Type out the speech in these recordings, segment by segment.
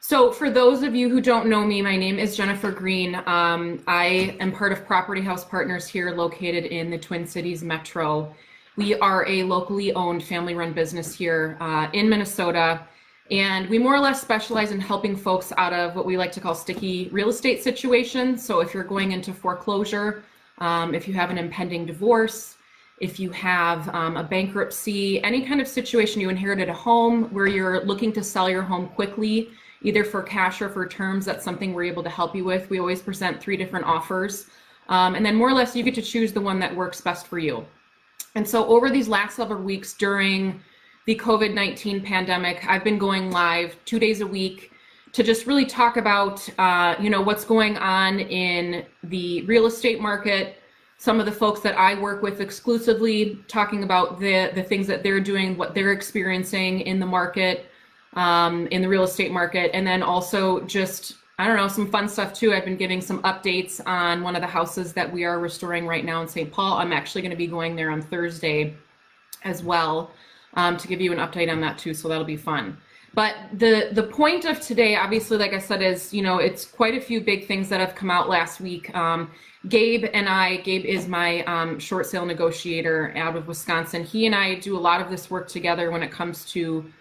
So for those of you who don't know me, my name is Jennifer Green. I am part of Property House Partners here located in the Twin Cities Metro. We are a locally owned family-run business here in Minnesota, and we more or less specialize in helping folks out of what we like to call sticky real estate situations. So if you're going into foreclosure, if you have an impending divorce, if you have a bankruptcy, any kind of situation, you inherited a home where you're looking to sell your home quickly, either for cash or for terms, that's something we're able to help you with. We always present 3 different offers. And then more or less you get to choose the one that works best for you. And so over these last several weeks during the COVID-19 pandemic, I've been going live 2 days a week to just really talk about, what's going on in the real estate market, some of the folks that I work with exclusively, talking about the things that they're doing, what they're experiencing in the market, in the real estate market, and then also just, some fun stuff too. I've been giving some updates on one of the houses that we are restoring right now in St. Paul. I'm actually going to be going there on Thursday as well to give you an update on that too, so that'll be fun. But the point of today, obviously, like I said, is, it's quite a few big things that have come out last week. Gabe is my short sale negotiator out of Wisconsin. He and I do a lot of this work together when it comes to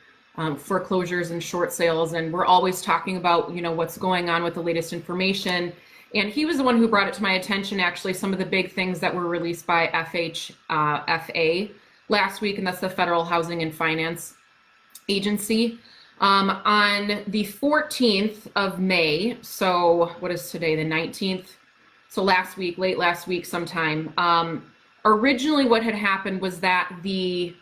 foreclosures and short sales, and we're always talking about what's going on with the latest information. And he was the one who brought it to my attention, actually, some of the big things that were released by FHFA last week, and that's the Federal Housing and Finance Agency. On the 14th of May, so what is today, the 19th? So late last week sometime, originally what had happened was that the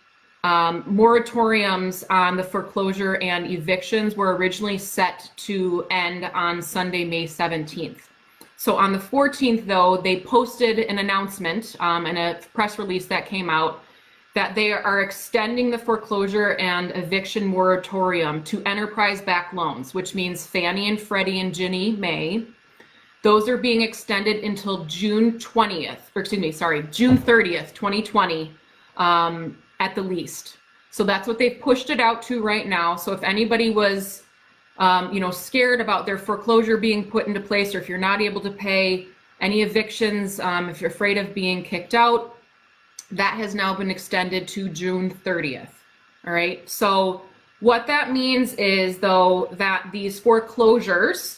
moratoriums on the foreclosure and evictions were originally set to end on Sunday, May 17th. So on the 14th, though, they posted an announcement and a press release that came out that they are extending the foreclosure and eviction moratorium to enterprise-backed loans, which means Fannie and Freddie and Ginnie Mae. Those are being extended until June 30th, 2020. At the least. So that's what they've pushed it out to right now. So if anybody was, scared about their foreclosure being put into place, or if you're not able to pay any evictions, if you're afraid of being kicked out, that has now been extended to June 30th. All right. So what that means is, though, that these foreclosures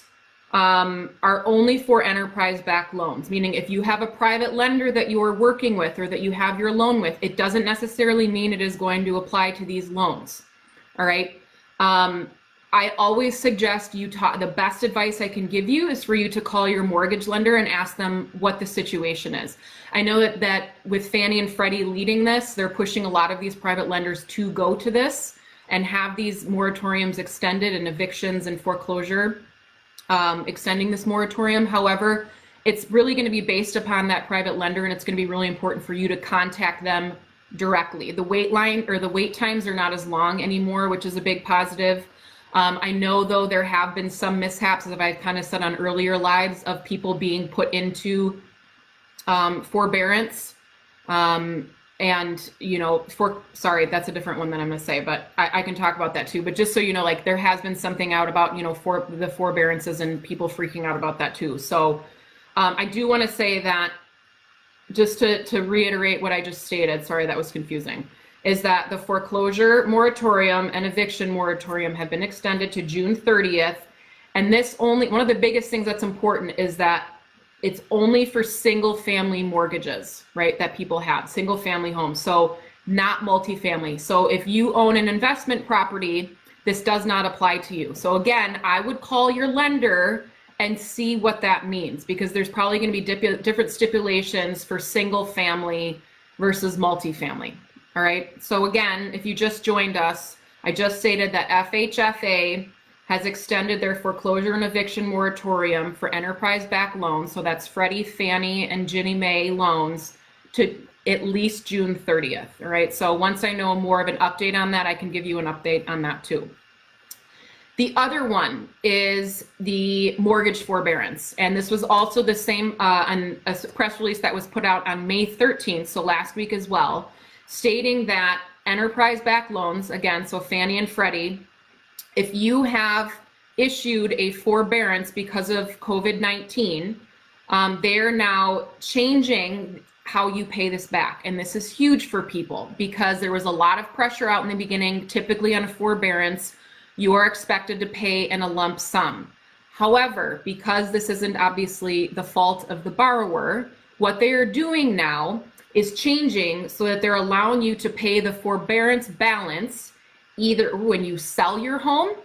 are only for enterprise-backed loans, meaning if you have a private lender that you are working with or that you have your loan with, it doesn't necessarily mean it is going to apply to these loans. All right. I always suggest the best advice I can give you is for you to call your mortgage lender and ask them what the situation is. I know that with Fannie and Freddie leading this, they're pushing a lot of these private lenders to go to this and have these moratoriums extended and evictions and foreclosure extending this moratorium. However, it's really going to be based upon that private lender, and it's going to be really important for you to contact them directly. The wait times are not as long anymore, which is a big positive. I know, though, there have been some mishaps, as I've kind of said on earlier lives, of people being put into forbearance. Sorry, that's a different one that I'm going to say, but I can talk about that too. But just so you know, like, there has been something out about, for the forbearances and people freaking out about that too. So I do want to say that, just to reiterate what I just stated, sorry, that was confusing, is that the foreclosure moratorium and eviction moratorium have been extended to June 30th. And one of the biggest things that's important is that it's only for single family mortgages, right? That people have, single family homes. So not multifamily. So if you own an investment property, this does not apply to you. So again, I would call your lender and see what that means, because there's probably going to be different stipulations for single family versus multifamily. All right. So again, if you just joined us, I just stated that FHFA has extended their foreclosure and eviction moratorium for enterprise-backed loans, so that's Freddie, Fannie, and Ginnie Mae loans, to at least June 30th. All right. So once I know more of an update on that, I can give you an update on that too. The other one is the mortgage forbearance. And this was also the same on a press release that was put out on May 13th, so last week as well, stating that enterprise-backed loans, again, so Fannie and Freddie, if you have issued a forbearance because of COVID-19. They're now changing how you pay this back. And this is huge for people because there was a lot of pressure out in the beginning. Typically on a forbearance, you are expected to pay in a lump sum. However, because this isn't obviously the fault of the borrower, what they are doing now is changing so that they're allowing you to pay the forbearance balance either when you sell your home,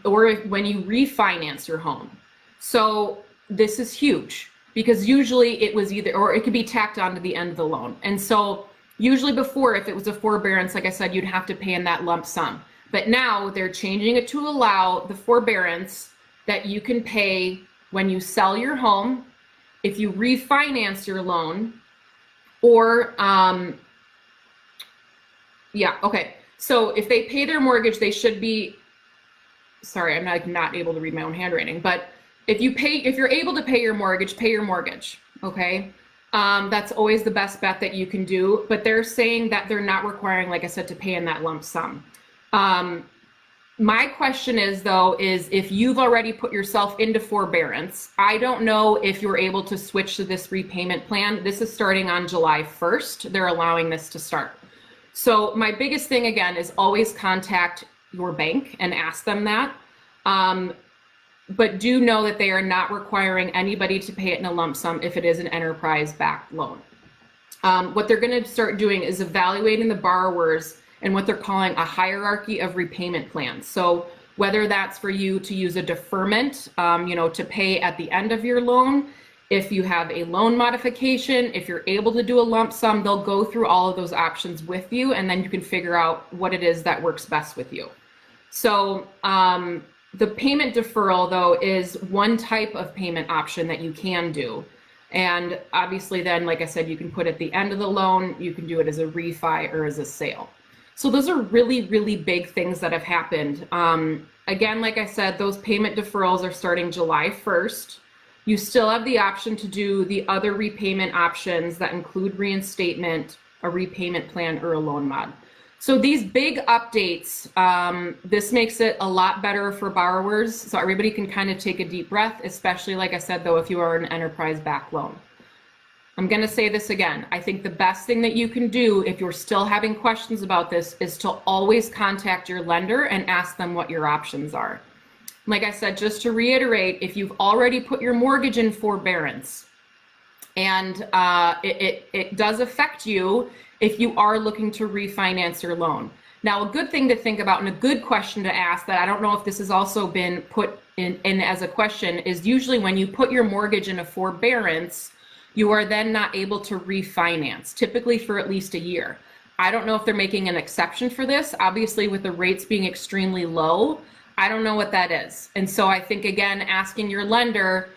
or when you refinance your home. So this is huge because usually it was either, or it could be tacked on to the end of the loan. And so usually before, if it was a forbearance, like I said, you'd have to pay in that lump sum. But now they're changing it to allow the forbearance that you can pay when you sell your home, if you refinance your loan, or, so if they pay their mortgage, they should be, sorry, I'm not able to read my own handwriting, but if you're able to pay your mortgage, okay? That's always the best bet that you can do, but they're saying that they're not requiring, like I said, to pay in that lump sum. My question is though, is if you've already put yourself into forbearance, I don't know if you're able to switch to this repayment plan. This is starting on July 1st. They're allowing this to start. So my biggest thing again is always contact your bank and ask them that. But do know that they are not requiring anybody to pay it in a lump sum if it is an enterprise-backed loan. What they're going to start doing is evaluating the borrowers and what they're calling a hierarchy of repayment plans. So whether that's for you to use a deferment, to pay at the end of your loan, if you have a loan modification, if you're able to do a lump sum, they'll go through all of those options with you, and then you can figure out what it is that works best with you. So the payment deferral, though, is one type of payment option that you can do. And obviously then, like I said, you can put at the end of the loan, you can do it as a refi or as a sale. So those are really, really big things that have happened. Again, like I said, those payment deferrals are starting July 1st. You still have the option to do the other repayment options that include reinstatement, a repayment plan, or a loan mod. So these big updates, this makes it a lot better for borrowers, so everybody can kind of take a deep breath, especially, like I said, though, if you are an enterprise-backed loan. I'm going to say this again. I think the best thing that you can do if you're still having questions about this is to always contact your lender and ask them what your options are. Like I said, just to reiterate, if you've already put your mortgage in forbearance, and it does affect you if you are looking to refinance your loan. Now, a good thing to think about and a good question to ask that I don't know if this has also been put in as a question is usually when you put your mortgage in a forbearance, you are then not able to refinance, typically for at least a year. I don't know if they're making an exception for this. Obviously, with the rates being extremely low, I don't know what that is. And so I think, again, asking your lender,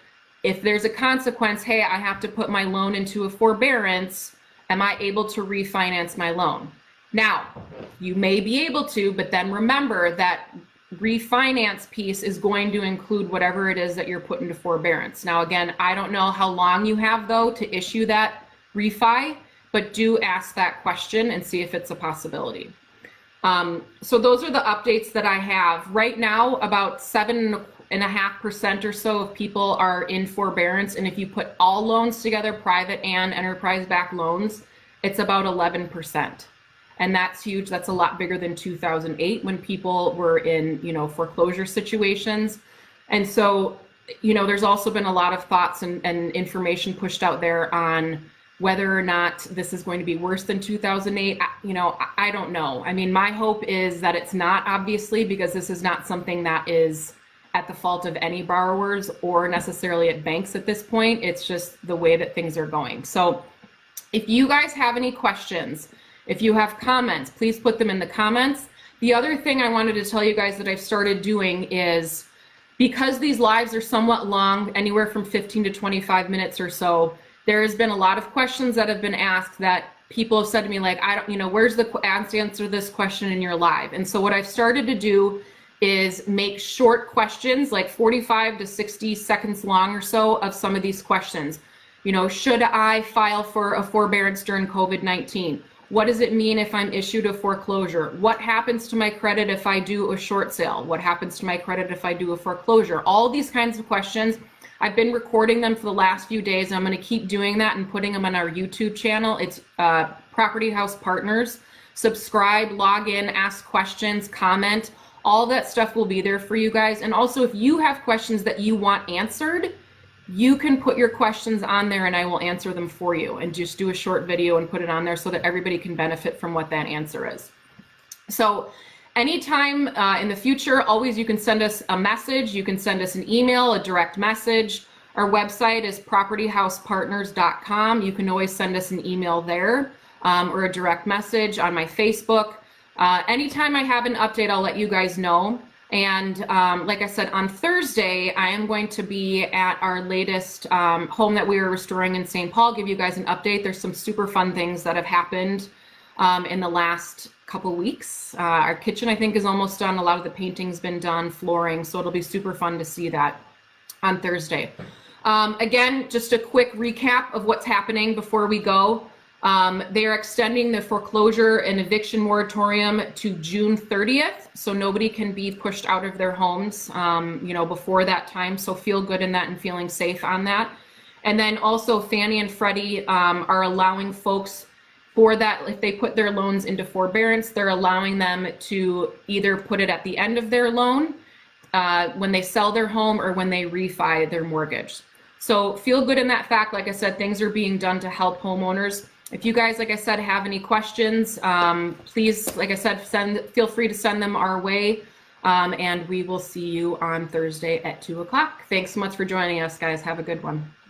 if there's a consequence, hey, I have to put my loan into a forbearance, am I able to refinance my loan? Now, you may be able to, but then remember that refinance piece is going to include whatever it is that you're put into forbearance. Now, again, I don't know how long you have, though, to issue that refi, but do ask that question and see if it's a possibility. So those are the updates that I have. Right now, about 7.5% or so of people are in forbearance, and if you put all loans together, private and enterprise-backed loans, it's about 11%. And that's huge. That's a lot bigger than 2008 when people were in, foreclosure situations. And so, there's also been a lot of thoughts and information pushed out there on whether or not this is going to be worse than 2008. I don't know. I mean, my hope is that it's not, obviously, because this is not something that is at the fault of any borrowers or necessarily at banks at this point. It's just the way that things are going. So if you guys have any questions, if you have comments, please put them in the comments. The other thing I wanted to tell you guys that I've started doing is, because these lives are somewhat long, anywhere from 15 to 25 minutes or so, there has been a lot of questions that have been asked that people have said to me, like, where's the answer to this question in your live? And so what I've started to do is make short questions, like 45 to 60 seconds long or so, of some of these questions. Should I file for a forbearance during COVID-19? What does it mean if I'm issued a foreclosure? What happens to my credit if I do a short sale? What happens to my credit if I do a foreclosure? All these kinds of questions. I've been recording them for the last few days. I'm going to keep doing that and putting them on our YouTube channel. It's Property House Partners. Subscribe, log in, ask questions, comment. All that stuff will be there for you guys. And also, if you have questions that you want answered, you can put your questions on there and I will answer them for you, and just do a short video and put it on there so that everybody can benefit from what that answer is. So anytime in the future, always you can send us a message, you can send us an email, a direct message. Our website is propertyhousepartners.com. You can always send us an email there, or a direct message on my Facebook. Anytime I have an update, I'll let you guys know. And like I said, on Thursday, I am going to be at our latest home that we are restoring in St. Paul, give you guys an update. There's some super fun things that have happened in the last couple weeks. Our kitchen, I think, is almost done. A lot of the painting's been done, flooring, so it'll be super fun to see that on Thursday. Again, just a quick recap of what's happening before we go. They are extending the foreclosure and eviction moratorium to June 30th, so nobody can be pushed out of their homes, you know, before that time. So feel good in that and feeling safe on that. And then also Fannie and Freddie are allowing folks for that, if they put their loans into forbearance, they're allowing them to either put it at the end of their loan, when they sell their home, or when they refi their mortgage. So feel good in that fact. Like I said, things are being done to help homeowners. If you guys, like I said, have any questions, please, like I said, feel free to send them our way. And we will see you on Thursday at 2 o'clock. Thanks so much for joining us, guys. Have a good one.